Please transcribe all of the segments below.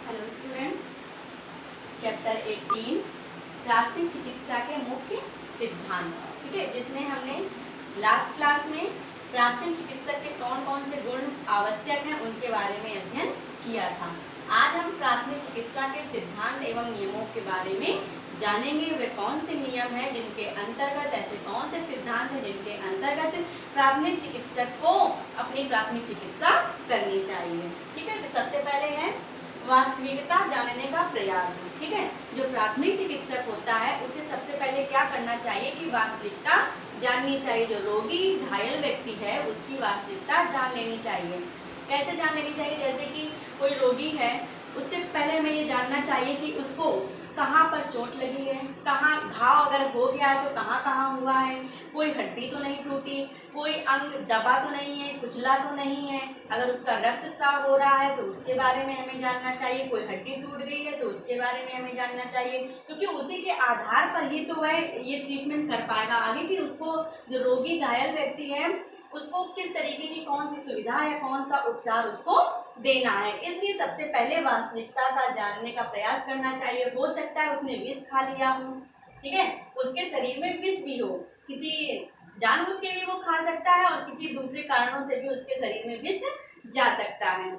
Hello students, chapter 18 प्राथमिक चिकित्सा के मुख्य सिद्धांत। ठीक है, जिसमें हमने लास्ट क्लास में प्राथमिक चिकित्सक के कौन कौन से गुण आवश्यक हैं उनके बारे में अध्ययन किया था। आज हम प्राथमिक चिकित्सा के सिद्धांत एवं नियमों के बारे में जानेंगे। वे कौन से नियम हैं जिनके अंतर्गत, ऐसे कौन से सिद्धांत हैं जिनके अंतर्गत प्राथमिक चिकित्सक को अपनी प्राथमिक चिकित्सा करनी चाहिए। ठीक है, तो सबसे पहले है वास्तविकता जानने का प्रयास। ठीक है, जो प्राथमिक चिकित्सक होता है उसे सबसे पहले क्या करना चाहिए कि वास्तविकता जाननी चाहिए। जो रोगी घायल व्यक्ति है उसकी वास्तविकता जान लेनी चाहिए। कैसे जान लेनी चाहिए? जैसे कि कोई रोगी है, उससे पहले हमें ये जानना चाहिए कि उसको कहाँ पर चोट लगी है, कहाँ घाव अगर हो गया है तो कहाँ कहाँ हुआ है, कोई हड्डी तो नहीं टूटी, कोई अंग दबा तो नहीं है, कुचला तो नहीं है। अगर उसका रक्तस्राव हो रहा है तो उसके बारे में हमें जानना चाहिए। कोई हड्डी टूट गई है तो उसके बारे में हमें जानना चाहिए, क्योंकि उसी के आधार पर ही तो वह ये ट्रीटमेंट कर पाएगा आगे कि उसको, जो रोगी घायल व्यक्ति है, उसको किस तरीके की कौन सी सुविधा या कौन सा उपचार उसको देना है। इसलिए सबसे पहले वास्तविकता का जानने का प्रयास करना चाहिए। हो सकता है उसने विष खा लिया हो, ठीक है, उसके शरीर में विष भी हो, किसी जानबूझ के भी वो खा सकता है और किसी दूसरे कारणों से भी उसके शरीर में विष जा सकता है।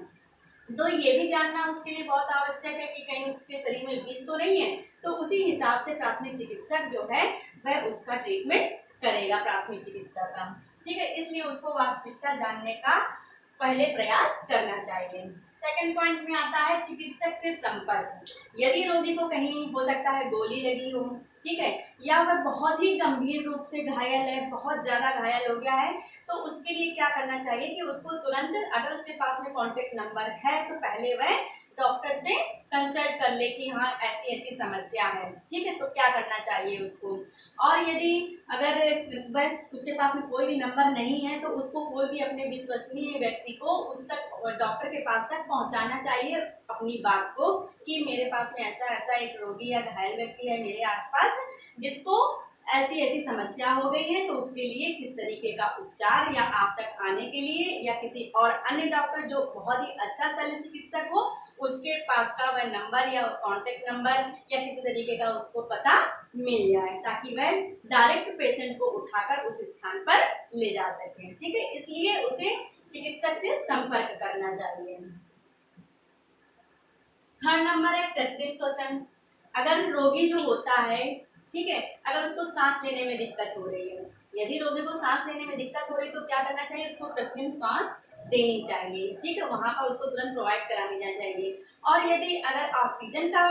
तो ये भी जानना उसके लिए बहुत आवश्यक है कि कहीं उसके शरीर में विष तो नहीं है। तो उसी हिसाब से प्राथमिक चिकित्सक जो है वह उसका ट्रीटमेंट करेगा, प्राथमिक चिकित्सा का। ठीक है, इसलिए उसको वास्तविकता जानने का पहले प्रयास करना चाहिए। सेकंड पॉइंट में आता है चिकित्सक से संपर्क। यदि रोगी को कहीं हो सकता है गोली लगी हो, ठीक है, या वह बहुत ही गंभीर रूप से घायल है, बहुत ज़्यादा घायल हो गया है, तो उसके लिए क्या करना चाहिए कि उसको तुरंत, अगर उसके पास में कॉन्टेक्ट नंबर है तो पहले वह डॉक्टर से कंसल्ट कर ले कि हाँ ऐसी ऐसी समस्या है। ठीक है, तो क्या करना चाहिए उसको। और यदि अगर बस उसके पास में कोई भी नंबर नहीं है तो उसको कोई भी अपने विश्वसनीय व्यक्ति को उस तक, डॉक्टर के पास तक पहुंचाना चाहिए अपनी बात को कि मेरे पास में ऐसा ऐसा एक रोगी या घायल व्यक्ति है मेरे आसपास जिसको ऐसी ऐसी समस्या हो गई है, तो उसके लिए किस तरीके का उपचार, या आप तक आने के लिए या किसी और अन्य डॉक्टर जो बहुत ही अच्छा शल्य चिकित्सक हो उसके पास का वह नंबर या कॉन्टेक्ट नंबर या किसी तरीके का उसको पता मिल जाए, ताकि वह डायरेक्ट पेशेंट को उठाकर उस स्थान पर ले जा सके। ठीक है, इसलिए उसे चिकित्सक से संपर्क करना चाहिए। थर्ड नंबर है कृत्रिम श्वसन। अगर रोगी जो होता है, ठीक है, अगर उसको सांस लेने में दिक्कत हो रही है, यदि रोगी को सांस लेने में दिक्कत हो रही है तो क्या करना चाहिए? उसको कृत्रिम सांस देनी चाहिए। ठीक है, वहां पर उसको तुरंत प्रोवाइड करा देना चाहिए। और यदि अगर ऑक्सीजन का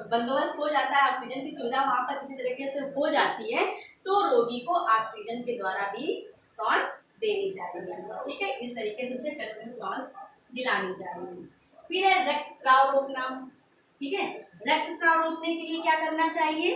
बंदोबस्त हो जाता है, ऑक्सीजन की सुविधा वहां पर किसी तरीके से हो जाती है, तो रोगी को ऑक्सीजन के द्वारा भी सांस देनी चाहिए। ठीक है, इस तरीके से उसे कृत्रिम सांस दिलानी चाहिए। फिर है रक्तस्राव रोकना। ठीक है, रक्तस्राव रोकने के लिए क्या करना चाहिए?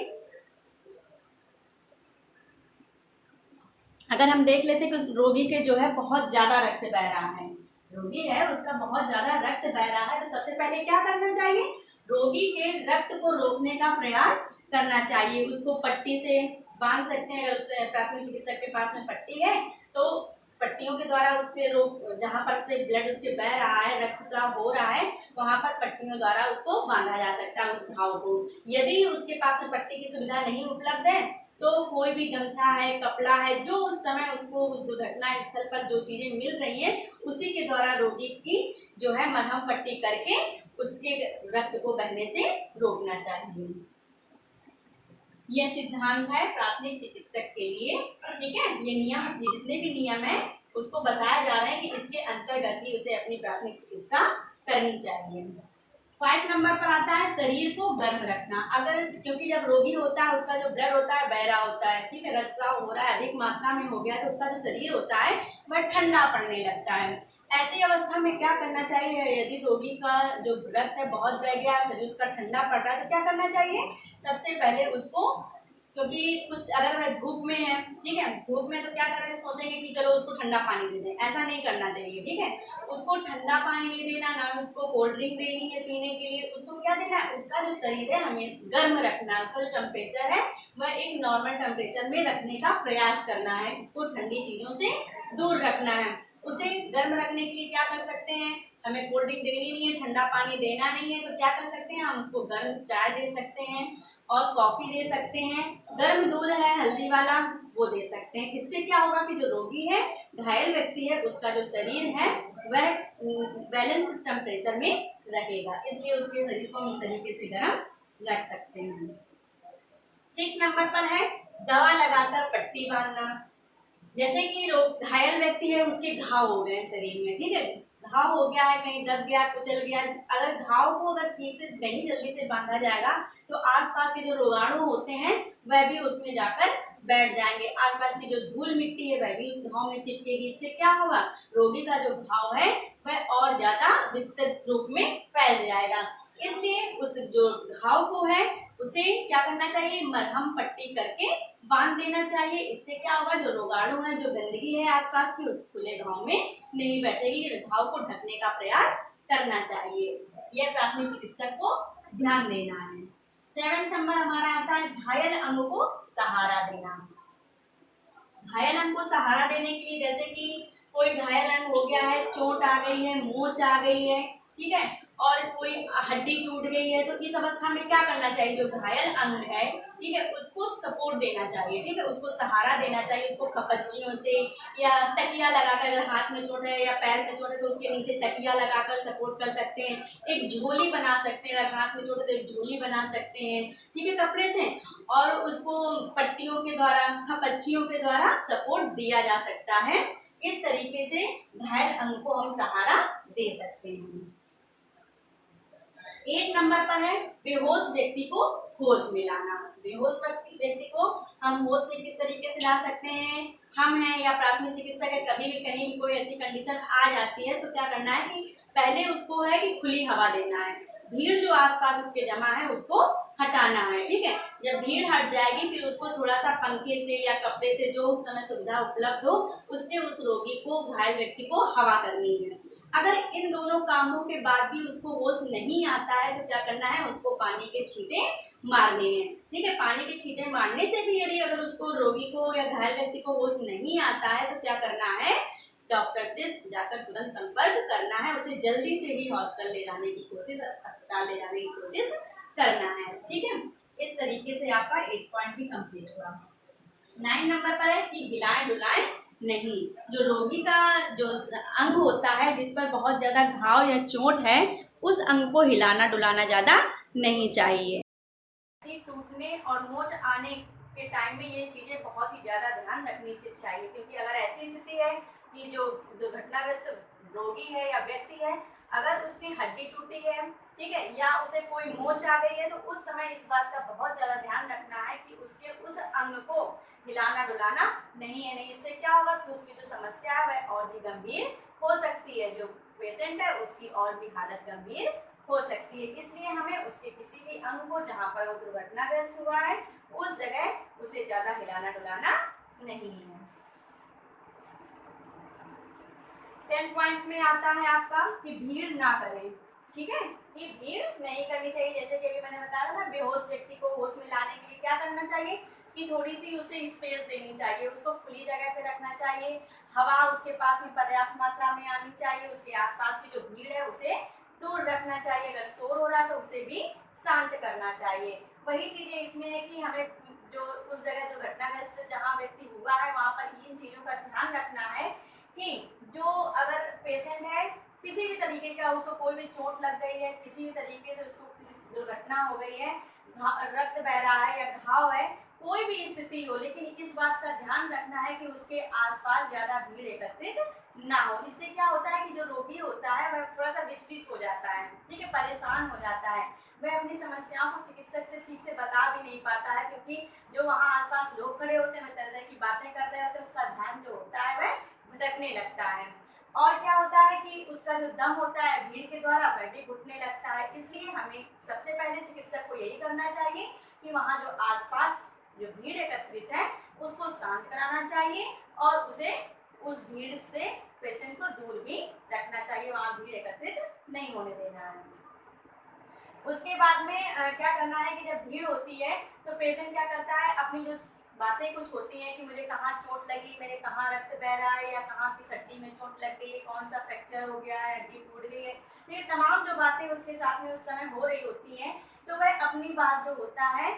अगर हम देख लेते हैं कि उस रोगी के जो है बहुत ज्यादा रक्त बह रहा है, रोगी है उसका बहुत ज्यादा रक्त बह रहा है, तो सबसे पहले क्या करना चाहिए? रोगी के रक्त को रोकने का प्रयास करना चाहिए। उसको पट्टी से बांध सकते हैं, अगर उस प्राथमिक चिकित्सक के पास में पट्टी है तो पट्टियों के द्वारा उसके रोग, जहाँ पर से ब्लड उसके बह रहा है, रक्तस्राव हो रहा है, वहां पर पट्टियों द्वारा उसको बांधा जा सकता है उस घाव को। यदि उसके पास में पट्टी की सुविधा नहीं उपलब्ध है तो कोई भी गमछा है, कपड़ा है, जो उस समय उसको उस दुर्घटना स्थल पर जो चीजें मिल रही हैं उसी के द्वारा रोगी की जो है मरहम पट्टी करके उसके रक्त को बहने से रोकना चाहिए। यह सिद्धांत है प्राथमिक चिकित्सक के लिए। ठीक है, ये नियम, ये जितने भी नियम है उसको बताया जा रहा है कि इसके अंतर्गत ही उसे अपनी प्राथमिक चिकित्सा करनी चाहिए। 5 नंबर पर आता है शरीर को गर्म रखना। अगर, क्योंकि जब रोगी होता है उसका जो ब्लड होता है बह रहा होता है, ठीक है, रक्तस्राव हो रहा है, अधिक मात्रा में हो गया है, तो उसका जो शरीर होता है वह ठंडा पड़ने लगता है। ऐसी अवस्था में क्या करना चाहिए? यदि रोगी का जो रक्त है बहुत बह गया, शरीर उसका ठंडा पड़ रहा है, तो क्या करना चाहिए? सबसे पहले उसको, क्योंकि कुछ अगर वह धूप में है, ठीक है, धूप में तो क्या करेंगे, सोचेंगे कि चलो उसको ठंडा पानी दे दें, ऐसा नहीं करना चाहिए। ठीक है, उसको ठंडा पानी नहीं देना, ना उसको कोल्ड ड्रिंक देनी है पीने के लिए, उसको क्या देना है? उसका जो शरीर है हमें गर्म रखना है, उसका जो टेम्परेचर है वह एक नॉर्मल टेम्परेचर में रखने का प्रयास करना है, उसको ठंडी चीजों से दूर रखना है। उसे गर्म रखने के लिए क्या कर सकते हैं? हमें कोल्ड ड्रिंक देनी नहीं है, ठंडा पानी देना नहीं है, तो क्या कर सकते हैं, हम उसको गर्म चाय दे सकते हैं और कॉफ़ी दे सकते हैं। गर्म दूध है हल्दी वाला, वो दे सकते हैं। इससे क्या होगा कि जो रोगी है, घायल व्यक्ति है, उसका जो शरीर है वह बैलेंस टेम्परेचर में रहेगा, इसलिए उसके शरीर को हम इस तरीके से गर्म रख सकते हैं। 6 नंबर पर है दवा लगाकर पट्टी बांधना। जैसे कि घायल व्यक्ति है, उसके घाव हो गए शरीर में, ठीक है, घाव हो गया है, कहीं दब गया, कुचल गया, अगर घाव को अगर ठीक से नहीं जल्दी से बांधा जाएगा तो आसपास के जो रोगाणु होते हैं वह भी उसमें जाकर बैठ जाएंगे। आसपास की जो धूल मिट्टी है वह भी उस घाव में चिपकेगी। इससे क्या होगा, रोगी का जो घाव है वह और ज्यादा विस्तृत रूप में फैल जाएगा। इसलिए उस जो घाव को है उसे क्या करना चाहिए, मरहम पट्टी करके बांध देना चाहिए। इससे क्या होगा, जो रोगाणु है, जो गंदगी है आसपास की, उस खुले घाव में नहीं बैठेगी। घाव को ढकने का प्रयास करना चाहिए, यह प्राथमिक चिकित्सक को ध्यान देना है। 7 नंबर हमारा आता है घायल अंग को सहारा देना। घायल अंग को सहारा देने के लिए, जैसे कि कोई घायल अंग हो गया है, चोट आ गई है, मोच आ गई है, ठीक है, और कोई हड्डी टूट गई है, तो इस अवस्था में क्या करना चाहिए, जो घायल अंग है, ठीक है, उसको सपोर्ट देना चाहिए, ठीक है, उसको सहारा देना चाहिए। उसको खपच्चियों से या तकिया लगाकर, अगर हाथ में चोट है या पैर में चोट है तो उसके नीचे तकिया लगाकर सपोर्ट कर सकते हैं। एक झोली बना सकते हैं, अगर हाथ में चोट है तो एक झोली बना सकते हैं, ठीक है, कपड़े से, और उसको पट्टियों के द्वारा, खपच्चियों के द्वारा सपोर्ट दिया जा सकता है। इस तरीके से घायल अंग को हम सहारा दे सकते हैं। 8 नंबर पर है बेहोश व्यक्ति को होश में लाना। बेहोश व्यक्ति को हम होश में किस तरीके से ला सकते हैं, हम हैं या प्राथमिक चिकित्सक है, कभी भी कहीं भी कोई ऐसी कंडीशन आ जाती है तो क्या करना है कि पहले उसको है कि खुली हवा देना है, भीड़ जो आसपास उसके जमा है उसको हटाना है, ठीक है। जब भीड़ हट जाएगी फिर उसको थोड़ा सा पंखे से या कपड़े से, जो उस समय सुविधा उपलब्ध हो, उससे उस रोगी को, घायल व्यक्ति को हवा करनी है। अगर इन दोनों कामों के बाद भी उसको होश नहीं आता है तो क्या करना है, उसको पानी के छींटे मारने हैं, ठीक है। पानी के छींटे मारने से भी यदि अगर उसको, रोगी को या घायल व्यक्ति को होश नहीं आता है तो क्या करना है, डॉक्टर से जाकर तुरंत संपर्क करना है, उसे जल्दी से ही हॉस्पिटल ले जाने की कोशिश, अस्पताल ले जाने की कोशिश करना है, ठीक है। इस तरीके से आपका 8 पॉइंट भी कंप्लीट हुआ। 9 नंबर पर है कि हिलाएं डुलाएं नहीं। जो रोगी का जो अंग होता है जिस पर बहुत ज्यादा घाव या चोट है, उस अंग को हिलाना डुलाना ज्यादा नहीं चाहिए। टूटने और मोच आने के टाइम में ये चीजें बहुत ही ज्यादा ध्यान रखनी चाहिए, क्योंकि अगर ऐसी स्थिति है कि जो दुर्घटनाग्रस्त रोगी है या व्यक्ति है, अगर उसकी हड्डी टूटी है, ठीक है, या उसे कोई मोच आ गई है, तो उस समय इस बात का बहुत ज्यादा ध्यान रखना है कि उसके उस अंग को हिलाना डुलाना नहीं है। नहीं, इससे क्या होगा कि उसकी जो समस्या है वह और भी गंभीर हो सकती है, जो पेशेंट है उसकी और भी हालत गंभीर हो सकती है। इसलिए हमें उसके किसी भी अंग को, जहाँ पर वो दुर्घटनाग्रस्त हुआ है, उस जगह उसे ज्यादा हिलाना डुलाना नहीं है। 10 पॉइंट में आता है आपका कि भीड़ ना करें, ठीक है, कि भीड़ नहीं करनी चाहिए। जैसे कि अभी मैंने बताया था, बेहोश व्यक्ति को होश में लाने के लिए क्या करना चाहिए कि थोड़ी सी उसे स्पेस देनी चाहिए, उसको खुली जगह पे रखना चाहिए, हवा उसके पास में पर्याप्त मात्रा में आनी चाहिए, उसके आसपास की जो भीड़ है उसे दूर रखना चाहिए, अगर शोर हो रहा है तो उसे भी शांत करना चाहिए। वही चीजें इसमें है कि हमें जो उस जगह दुर्घटनाग्रस्त जहाँ व्यक्ति हुआ है वहाँ पर इन चीजों का ध्यान रखना है कि जो अगर पेशेंट है, किसी भी तरीके का उसको कोई भी चोट लग गई है, किसी भी तरीके से उसको किसी दुर्घटना हो गई है, रक्त बह रहा है या घाव है, कोई भी स्थिति हो, लेकिन इस बात का ध्यान रखना है कि उसके आसपास ज्यादा भीड़ एकत्रित ना हो। इससे क्या होता है कि जो रोगी होता है वह थोड़ा सा विचलित हो जाता है, ठीक है, परेशान हो जाता है, वह अपनी समस्याओं को चिकित्सक से ठीक से बता भी नहीं पाता है, क्योंकि जो वहाँ आसपास लोग खड़े होते हैं वह तरह तरह की बातें कर रहे होते हैं, उसका ध्यान जो होता है वह भटकने लगता है। और क्या होता है कि उसका जो दम होता है भीड़ के द्वारा वह भी घुटने लगता है। इसलिए हमें सबसे पहले चिकित्सक को यही करना चाहिए कि वहाँ जो आसपास जो भीड़ एकत्रित है उसको शांत कराना चाहिए और उसे उस भीड़ से पेशेंट को दूर भी रखना चाहिए, वहाँ भीड़ एकत्रित नहीं होने देना है। उसके बाद में क्या करना है कि जब भीड़ होती है तो पेशेंट क्या करता है, अपनी जो बातें कुछ होती हैं कि मुझे कहाँ चोट लगी, मेरे कहाँ रक्त बह रहा है, या कहाँ की हड्डी में चोट लग गई है, कौन सा फ्रैक्चर हो गया है, हड्डी टूट गई है, तो ये तमाम जो बातें उसके साथ में उस समय हो रही होती हैं, तो वह अपनी बात जो होता है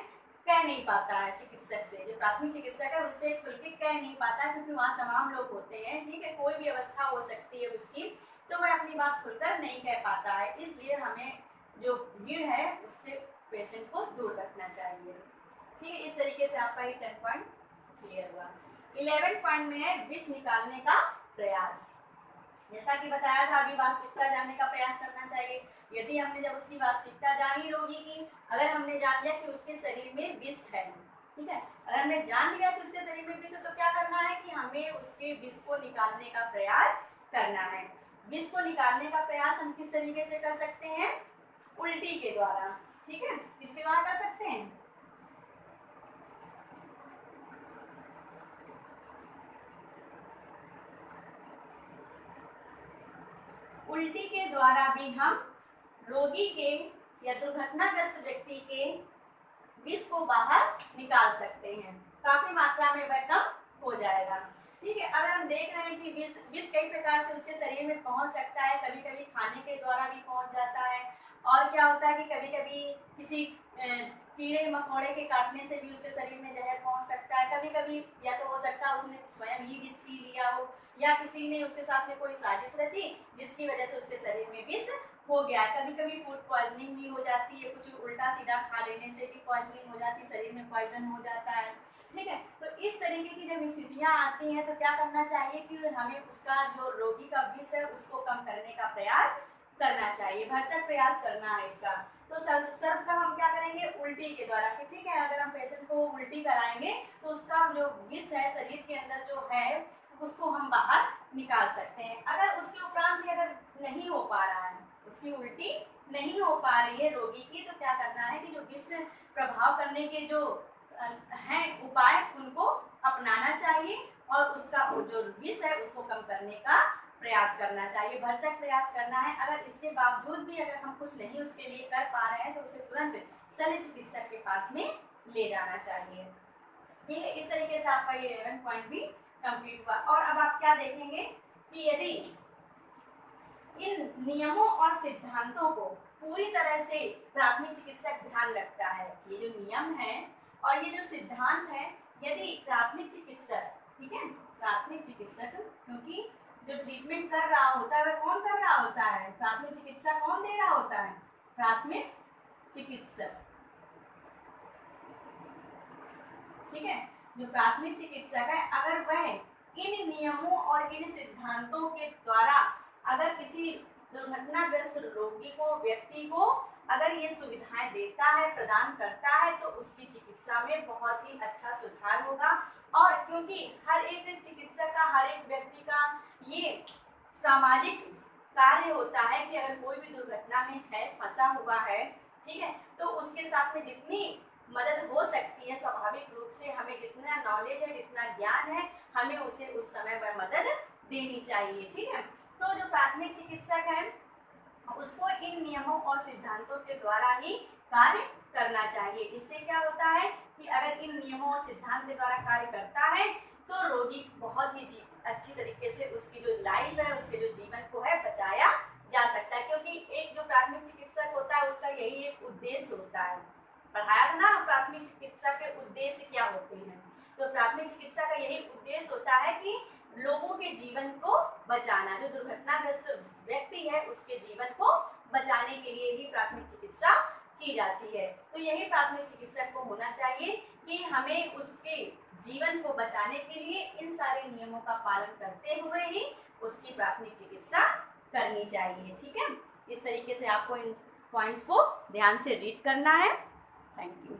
कह नहीं पाता है चिकित्सक से। जो प्राथमिक चिकित्सक है उससे खुल के कह नहीं पाता, क्योंकि वहाँ तमाम लोग होते हैं, ठीक है, कोई भी अवस्था हो सकती है उसकी, तो वह अपनी बात खुलकर नहीं कह पाता है। इसलिए हमें जो भीड़ है उससे पेशेंट को दूर रखना चाहिए। ठीक है, इस तरीके से आपका ये 10 पॉइंट क्लियर हुआ। 11 पॉइंट में है विष निकालने का प्रयास। जैसा कि बताया था, अभी वास्तविकता जानने का प्रयास करना चाहिए। यदि हमने जब उसकी वास्तविकता जानी रोगी की, अगर हमने जान लिया कि उसके शरीर में विष है, ठीक है, अगर हमने जान लिया कि उसके शरीर में विष है, तो क्या करना है कि हमें उसके विष को निकालने का प्रयास करना है। विष को निकालने का प्रयास हम किस तरीके से कर सकते हैं? उल्टी के द्वारा। ठीक है, किसके द्वारा कर सकते हैं? उल्टी के द्वारा भी हम रोगी के या दुर्घटनाग्रस्त व्यक्ति के विष को बाहर निकाल सकते हैं। काफी मात्रा में वह कम हो जाएगा। ठीक है, अगर हम देख रहे हैं कि विष कई प्रकार से उसके शरीर में पहुंच सकता है, कभी कभी खाने के द्वारा भी पहुंच जाता है, और क्या होता है कि कभी कभी किसी कीड़े मकोड़े के काटने से भी उसके शरीर में जहर पहुंच सकता है। कभी कभी या तो हो सकता है उसने स्वयं ही विष पी लिया हो, या किसी ने उसके साथ में कोई साजिश रची जिसकी वजह से उसके शरीर में विष हो गया। कभी कभी फूड पॉइजनिंग भी हो जाती है, कुछ उल्टा सीधा खा लेने से भी पॉइजनिंग हो जाती है, शरीर में पॉइजन हो जाता है। ठीक है, तो इस तरीके की जब स्थितियां आती हैं तो क्या करना चाहिए कि हमें उसका जो रोगी का विष है उसको कम करने का प्रयास करना चाहिए, भरसक प्रयास करना है इसका। तो सर्वप्रथम हम क्या करेंगे? उल्टी के द्वारा। ठीक है, अगर हम पेशेंट को उल्टी कराएंगे तो उसका जो विष है शरीर के अंदर जो है उसको हम बाहर निकाल सकते हैं। अगर उसके उपरांत भी अगर नहीं हो पा रहा है, उसकी उल्टी नहीं हो पा रही है रोगी की, तो क्या करना है कि जो विष प्रभाव करने के जो हैं उपाय उनको अपनाना चाहिए, और उसका जो विष है उसको कम करने का प्रयास करना चाहिए, भरसक प्रयास करना है। अगर इसके बावजूद भी अगर हम कुछ नहीं उसके लिए कर पा रहे हैं तो उसे तुरंत शल्य चिकित्सक के पास में ले जाना चाहिए। ठीक है, इस तरीके से आपका ये 11 पॉइंट भी कंप्लीट हुआ। और अब आप क्या देखेंगे कि यदि इन नियमों और सिद्धांतों को पूरी तरह से प्राथमिक चिकित्सक ध्यान रखता है, ये जो नियम है और ये जो सिद्धांत है, यदि प्राथमिक चिकित्सक, ठीक है, प्राथमिक चिकित्सक, क्योंकि जो ट्रीटमेंट कर रहा होता है वह कौन कर रहा होता है? प्राथमिक चिकित्सा कौन दे रहा होता है? प्राथमिक चिकित्सक। ठीक है, जो प्राथमिक चिकित्सक है, अगर वह इन नियमों और इन सिद्धांतों के द्वारा अगर किसी दुर्घटनाग्रस्त रोगी को, व्यक्ति को अगर ये सुविधाएं देता है, प्रदान करता है, तो उसकी चिकित्सा में बहुत ही अच्छा सुधार होगा। और क्योंकि हर एक चिकित्सक का, हर एक व्यक्ति का ये सामाजिक कार्य होता है कि अगर कोई भी दुर्घटना में है, फंसा हुआ है, ठीक है, तो उसके साथ में जितनी मदद हो सकती है, स्वाभाविक रूप से हमें जितना नॉलेज है, जितना ज्ञान है, हमें उसे उस समय पर मदद देनी चाहिए। ठीक है, तो जो प्राथमिक चिकित्सक है उसको इन नियमों और सिद्धांतों के द्वारा ही कार्य करना चाहिए। इससे क्या होता है कि अगर इन नियमों और सिद्धांत के द्वारा कार्य करता है तो रोगी बहुत ही अच्छी तरीके से उसकी जो लाइफ है, उसके जो जीवन को है, बचाया जा सकता है। क्योंकि एक जो प्राथमिक चिकित्सक होता है उसका यही एक उद्देश्य होता है, पढ़ाया था ना प्राथमिक चिकित्सा के उद्देश्य क्या होते हैं, तो प्राथमिक चिकित्सा का यही उद्देश्य होता है कि लोगों के जीवन को बचाना, जो दुर्घटनाग्रस्त व्यक्ति है उसके जीवन को बचाने के लिए ही प्राथमिक चिकित्सा की जाती है। तो यही प्राथमिक चिकित्सक को होना चाहिए कि हमें उसके जीवन को बचाने के लिए इन सारे नियमों का पालन करते हुए ही उसकी प्राथमिक चिकित्सा करनी चाहिए। ठीक है, इस तरीके से आपको इन पॉइंट्स को ध्यान से रीड करना है। Thank you.